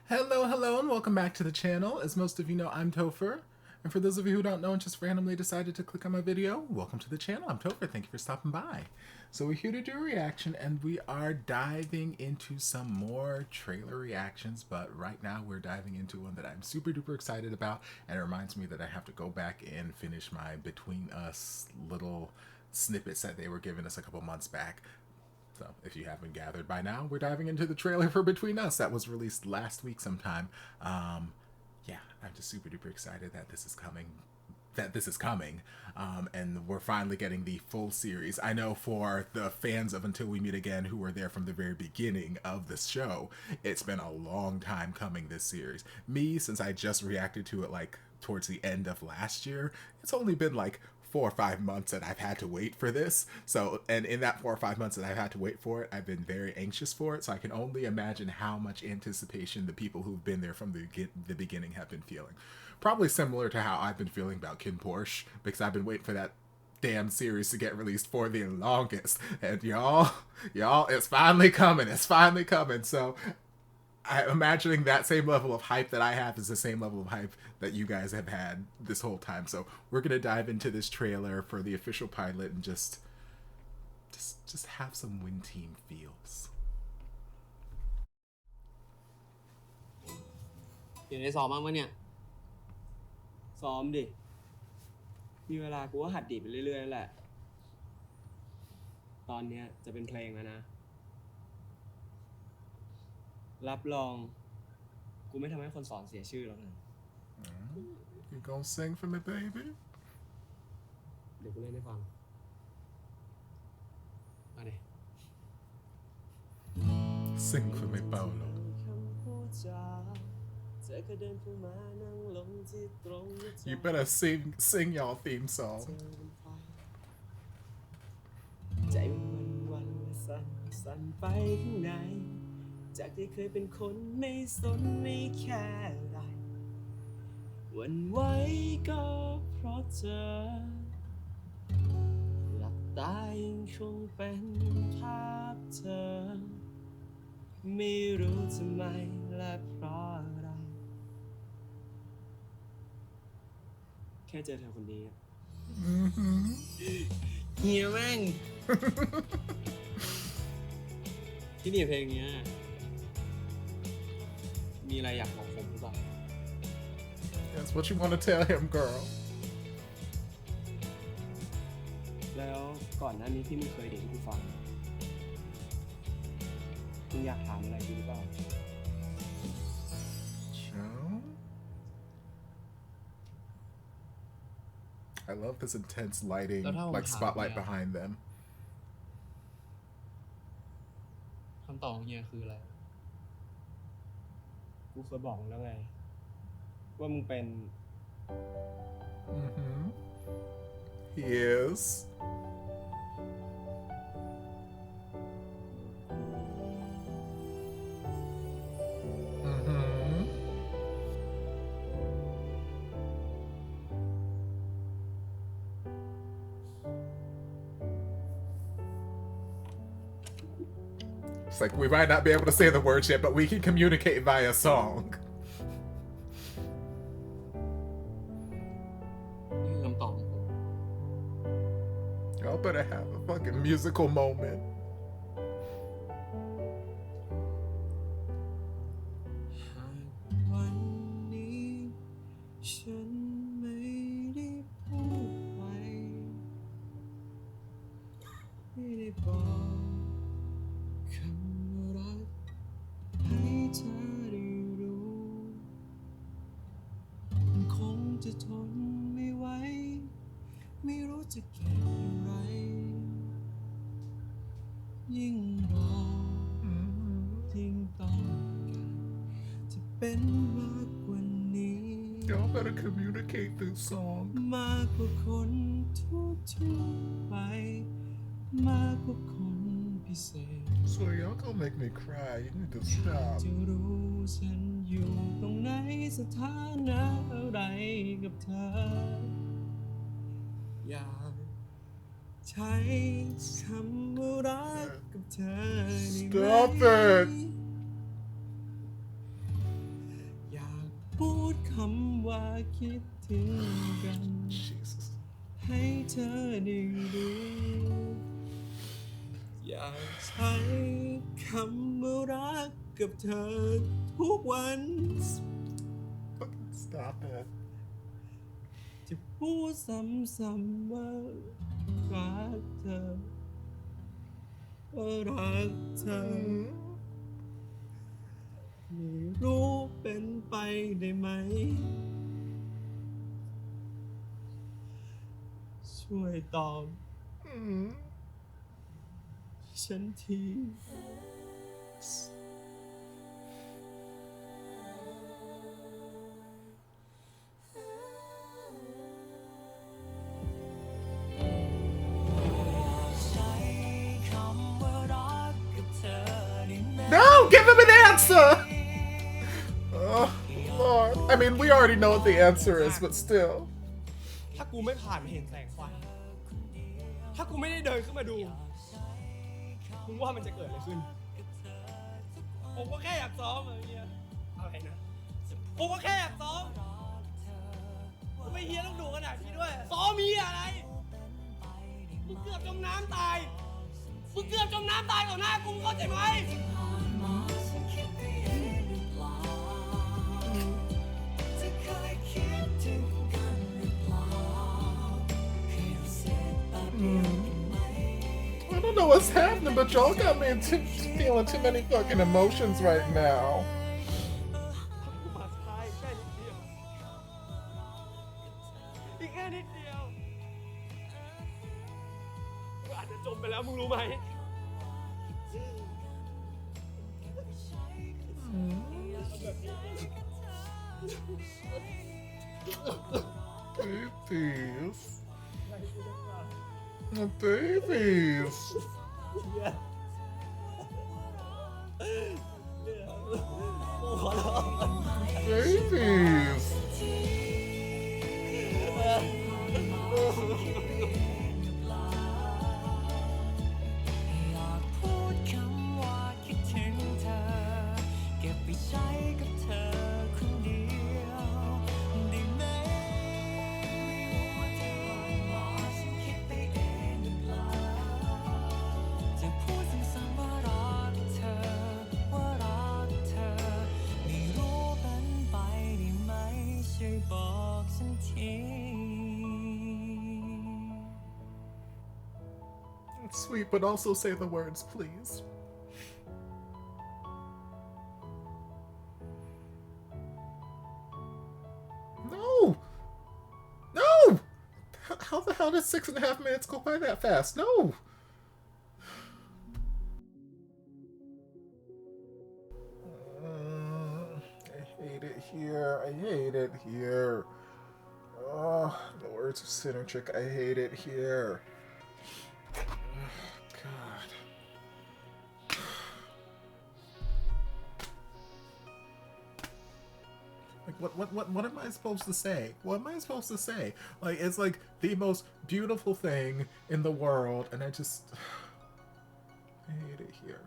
Hello, and welcome back to the channel. As most of you know, I'm Topher. And for those of you who don't know and just randomly decided to click on my video, welcome to the channel. I'm Topher. Thank you for stopping by. So we're here to do a reaction, and we are diving into some more trailer reactions, but right now we're diving into one that I'm super duper excited about, and it reminds me that I have to go back and finish my Between Us little snippets that they were giving us a couple months back. So, if you haven't gathered by now, we're diving into the trailer for Between Us that was released last week sometime. Yeah, I'm just super duper excited that this is coming. And we're finally getting the full series. I know for the fans of Until We Meet Again who were there from the very beginning of this show, it's been a long time coming, this series. Me, since I just reacted to it like towards the end of last year, it's only been like 4 or 5 months that I've had to wait for this. So, and in that 4 or 5 months that I've had to wait for it, I've been very anxious for it. So I can only imagine how much anticipation the people who've been there from the beginning have been feeling. Probably similar to how I've been feeling about Kin Porsche, because I've been waiting for that damn series to get released for the longest. And y'all, it's finally coming. It's finally coming. So I'm imagining that same level of hype that I have is the same level of hype that you guys have had this whole time. So we're gonna dive into this trailer for the official pilot and just have some Win Team feels. อยู่ในซ้อมบ้างปะเนี่ยซ้อมดิมีเวลากูก็หัดดีดไปเรื่อยๆนั่นแหละตอนเนี้ยจะเป็นเพลงแล้วนะรับรองกูไม่ทำให้คนสอนเสียชื่อแล้วนะ You gonna sing for me, baby? เดี๋ยวกูเล่นให้ฟังมาดิ Sing for me, Paulo. เธอก็เดินเข้ามานั่งลงที่ตรง You better sing y'all theme song. ใจมันวันและสั่นไปข้างในจากที่เคยเป็นคนไม่สนไม่แค่ไรหวั่นไหวก็เพราะเธอหลับตายังคงเป็นภาพเธอไม่รู้ทำไมและเพราะอะไรแค่เจอเธอคนนี้เฮียแม่ง ที่นี่เพลงนี้มีอะไรอยากบอกผมหรือเปล่า That's what you want to tell him, girl. แล้วก่อนหน้านี้ที่มึงเคยเด็กที่กูฟังมึงอยากถามอะไรกูหรือเปล่า Joe? I love this intense lighting, like spotlight behind them. คำตอบของเฮียคืออะไรกูเคยบอกมึงแล้วไงว่ามึงเป็น He is. It's like we might not be able to say the words yet, but we can communicate via song. นี่คือคำตอบของผม Y'all better have a fucking musical moment. หากวันนี้ฉันไม่ได้พูดไปไม่ได้บอกคำว่ารักให้เธอได้รู้มันคงจะทนไม่ไหวไม่รู้จะเก็บอย่างไรยิ่งรอยิ่งต้องการจะเป็นมากกว่านี้ Y'all better communicate through song. มากกว่าคนทั่วไปมากกว่าคนพิเศษ So y'all gonna make me cry. You need to stop. จะรู้ฉันอยู่ตรงไหนสถานะอะไรกับเธออยากใช้คำว่ารักกับเธอได้ไหม Stop it. ว่าคิดถึงกัน Jesus. ให้เธอได้รู้อยากใช้คำว่ารักกับเธอทุกวัน Stop it. จะพูดซ้ำๆว่ารักเธอว่ารักเธอไม่รู้เป็นไปได้ไหมช่วยตอบฉันที No, give him an answer. Oh, Lord. I mean, we already know what the answer is, but still. ถ้ากูไม่ผ่านเห็นแสงไฟถ้ากูไม่ได้เดินขึ้นมาดูมึงว่ามันจะเกิดอะไรขึ้นผมก็แค่อยากซ้อมอะไรเงี้ยอะไรนะผมก็แค่อยากซ้อมทำไมเฮียต้องดุขนาดนี้ด้วยซ้อมมีอะไรมึงเกือบจมน้ำตายมึงเกือบจมน้ำตายต่อหน้ากูเข้าใจไหมI don't know what's happening, but y'all got me feeling too many fucking emotions right now. อีกแค่นิดเดียวกูอาจจะจมไปแล้วมึงรู้ไหม Babies. Babies. Babies. Sweet, but also say the words, please. No! No! How the hell did 6.5 minutes go by that fast? No! I hate it here. I hate it here. Oh, the words of Sinner Chick. I hate it here. God. Like, what am I supposed to say? What am I supposed to say? Like, it's like the most beautiful thing in the world, and I just... I hate it here.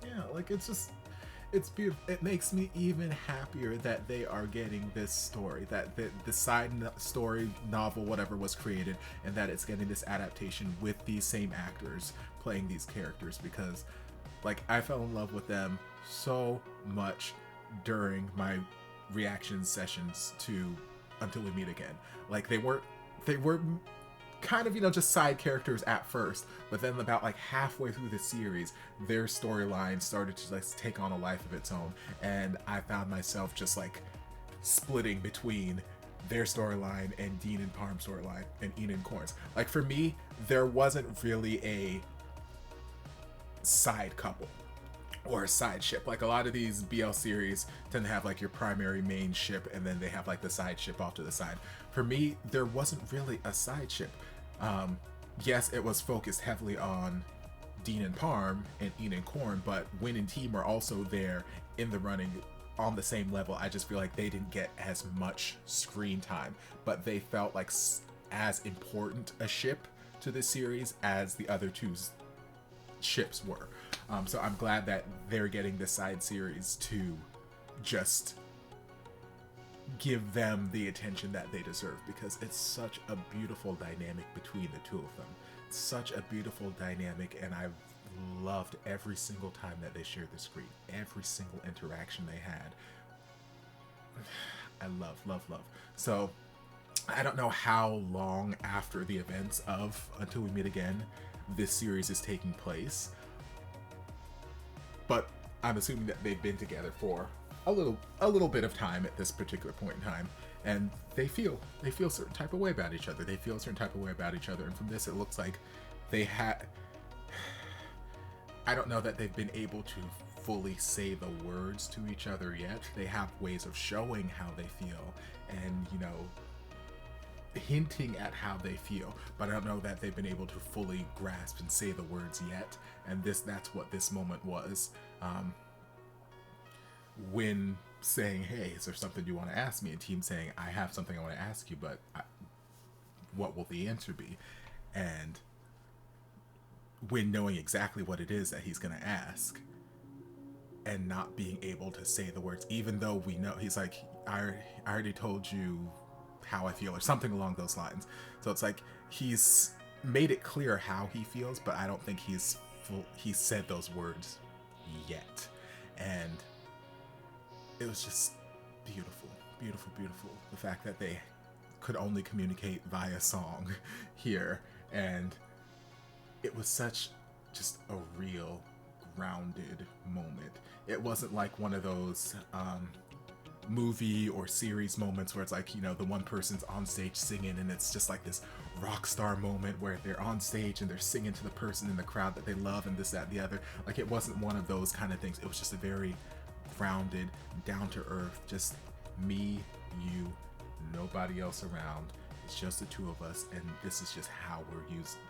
Yeah, like, it's just... It's beautiful. It makes me even happier that they are getting this story, that the side story novel, whatever, was created, and that it's getting this adaptation with these same actors playing these characters, because, like, I fell in love with them so much during my reaction sessions to Until We Meet Again. Like, they were kind of, you know, just side characters at first, but then about like halfway through the series, their storyline started to like take on a life of its own, and I found myself just like splitting between their storyline and Dean and Parm's storyline and Ian and Korn's. Like, for me, there wasn't really a side couple or a side ship. Like, a lot of these BL series tend to have like your primary main ship, and then they have like the side ship off to the side. For me, there wasn't really a side ship. Yes, it was focused heavily on Dean and Parm and Ian and Korn, but Win and Team were also there in the running on the same level. I just feel like they didn't get as much screen time, but they felt like as important a ship to this series as the other two ships were. So I'm glad that they're getting this side series to just give them the attention that they deserve, because it's such a beautiful dynamic between the two of them. Such a beautiful dynamic, and I've loved every single time that they shared the screen, every single interaction they had. I love. So I don't know how long after the events of Until We Meet Again this series is taking place, but I'm assuming that they've been together for a little bit of time at this particular point in time, and they feel a certain type of way about each other. And from this, it looks like they had. I don't know that they've been able to fully say the words to each other yet. They have ways of showing how they feel, and hinting at how they feel, but I don't know that they've been able to fully grasp and say the words yet. And that's what this moment was. When saying, hey, is there something you want to ask me? And Team saying, I have something I want to ask you, but what will the answer be? And when knowing exactly what it is that he's going to ask and not being able to say the words, even though we know, he's like, I already told you how I feel, or something along those lines. So it's like he's made it clear how he feels, but I don't think he's said those words yet. And it was just beautiful. The fact that they could only communicate via song here, and it was such just a real grounded moment. It wasn't like one of those movie or series moments where it's like, the one person's on stage singing and it's just like this rock star moment where they're on stage and they're singing to the person in the crowd that they love and this, that, and the other. Like, it wasn't one of those kind of things. It was just a very grounded, down to earth, just me, you, nobody else around. It's just the two of us, and this is just how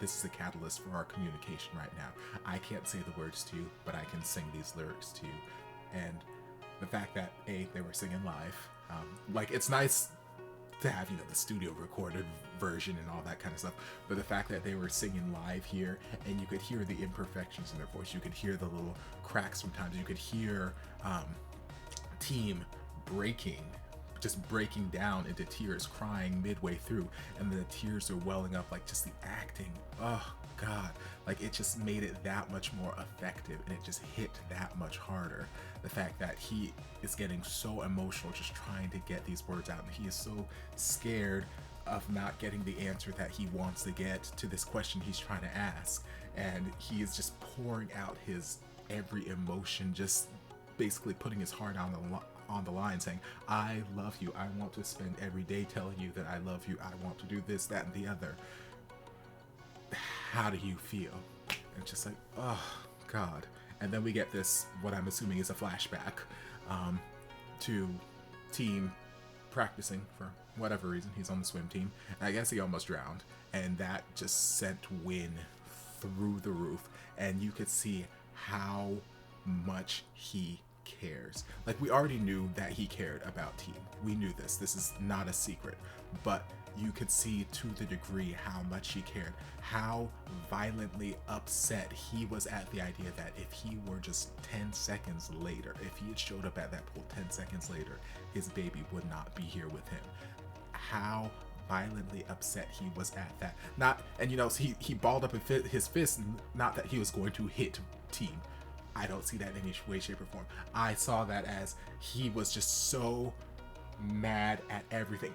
this is a catalyst for our communication right now. I can't say the words to you, but I can sing these lyrics to you. And the fact that they were singing live, like, it's nice to have the studio recorded version and all that kind of stuff, but the fact that they were singing live here, and you could hear the imperfections in their voice, you could hear the little cracks sometimes, you could hear Team breaking down into tears, crying midway through, and the tears are welling up, like, just the acting, oh god, like, it just made it that much more effective, and it just hit that much harder. The fact that he is getting so emotional just trying to get these words out, and he is so scared of not getting the answer that he wants to get to this question he's trying to ask, and he is just pouring out his every emotion, just basically putting his heart on the line, saying, I love you, I want to spend every day telling you that I love you, I want to do this, that, and the other. How do you feel? And it's just like, oh god. And then we get this, what I'm assuming is a flashback to Team practicing for whatever reason. He's on the swim team, and I guess he almost drowned, and that just sent wind through the roof, and you could see how much he cares. Like, we already knew that he cared about Team. We knew this is not a secret, but you could see to the degree how much he cared, how violently upset he was at the idea that if he were just 10 seconds later, if he had showed up at that pool 10 seconds later, his baby would not be here with him. How violently upset he was at that. He balled up his fist, not that he was going to hit Team. I don't see that in any way, shape, or form. I saw that as he was just so mad at everything,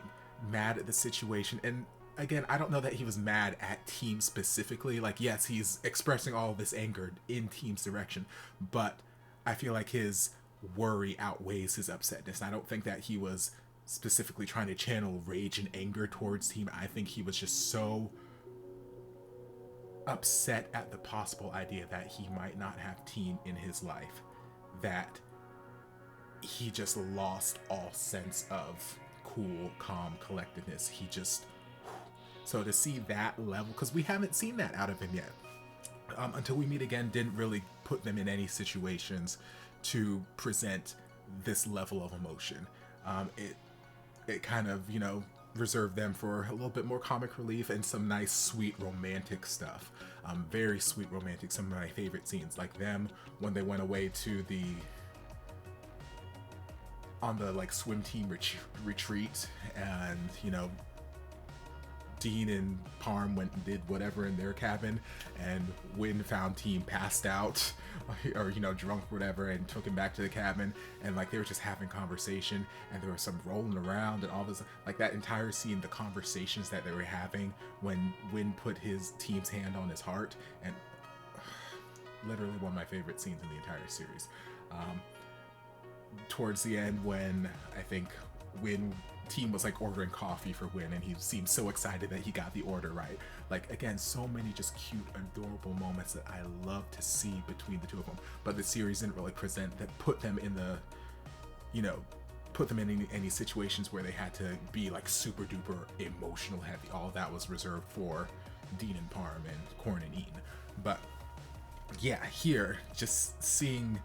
mad at the situation. And again, I don't know that he was mad at Team specifically. Like, yes, he's expressing all of this anger in Team's direction, but I feel like his worry outweighs his upsetness. I don't think that he was specifically trying to channel rage and anger towards Team. I think he was just so upset at the possible idea that he might not have Team in his life that he just lost all sense of cool, calm collectedness. So to see that level, because we haven't seen that out of him yet. Until We Meet Again didn't really put them in any situations to present this level of emotion. It kind of, reserved them for a little bit more comic relief and some nice, sweet, romantic stuff. Very sweet, romantic. Some of my favorite scenes, like them when they went away to on the like swim team retreat, and you know, Dean and Parm went and did whatever in their cabin, and Win found Team passed out or you know, drunk or whatever, and took him back to the cabin, and like they were just having conversation, and there was some rolling around and all this, like that entire scene, the conversations that they were having when Win put his team's hand on his heart, and literally one of my favorite scenes in the entire series. Towards the end, when I think Team was like ordering coffee for Win, and he seemed so excited that he got the order right. Like, again, so many just cute, adorable moments that I love to see between the two of them. But the series didn't really present that, put them in the, you know, put them in any situations where they had to be like super duper emotional heavy. All of that was reserved for Dean and Parm and Korn and Eaton. But yeah, here, just seeing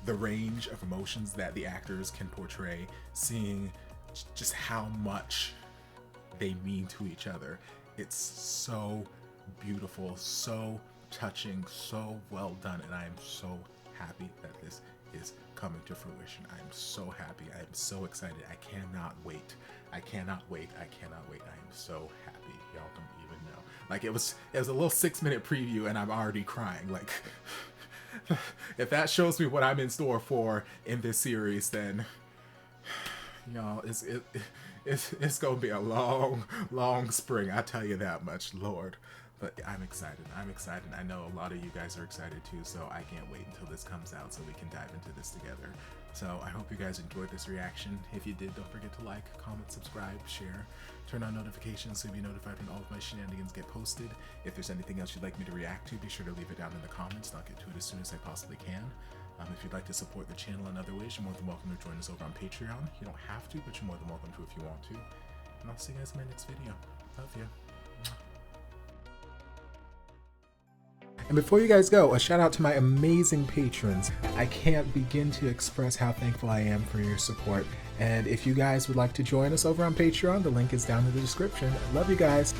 the range of emotions that the actors can portray, seeing just how much they mean to each other. It's so beautiful, so touching, so well done, and I am so happy that this is coming to fruition. I'm so happy. I'm so excited. I cannot wait. I cannot wait. I cannot wait. I am so happy. Y'all don't even know. Like, it was a little 6-minute preview and I'm already crying. Like, if that shows me what I'm in store for in this series, then y'all, it's gonna be a long spring, I tell you that much, Lord. But I'm excited. I know a lot of you guys are excited too, so I can't wait until this comes out so we can dive into this together. So I hope you guys enjoyed this reaction. If you did, don't forget to like, comment, subscribe, share, turn on notifications so you'll be notified when all of my shenanigans get posted. If there's anything else you'd like me to react to, be sure to leave it down in the comments, and I'll get to it as soon as I possibly can. If you'd like to support the channel in other ways, you're more than welcome to join us over on Patreon. You don't have to, but you're more than welcome to if you want to. And I'll see you guys in my next video. Love you. And before you guys go, a shout out to my amazing patrons. I can't begin to express how thankful I am for your support. And if you guys would like to join us over on Patreon, the link is down in the description. Love you guys.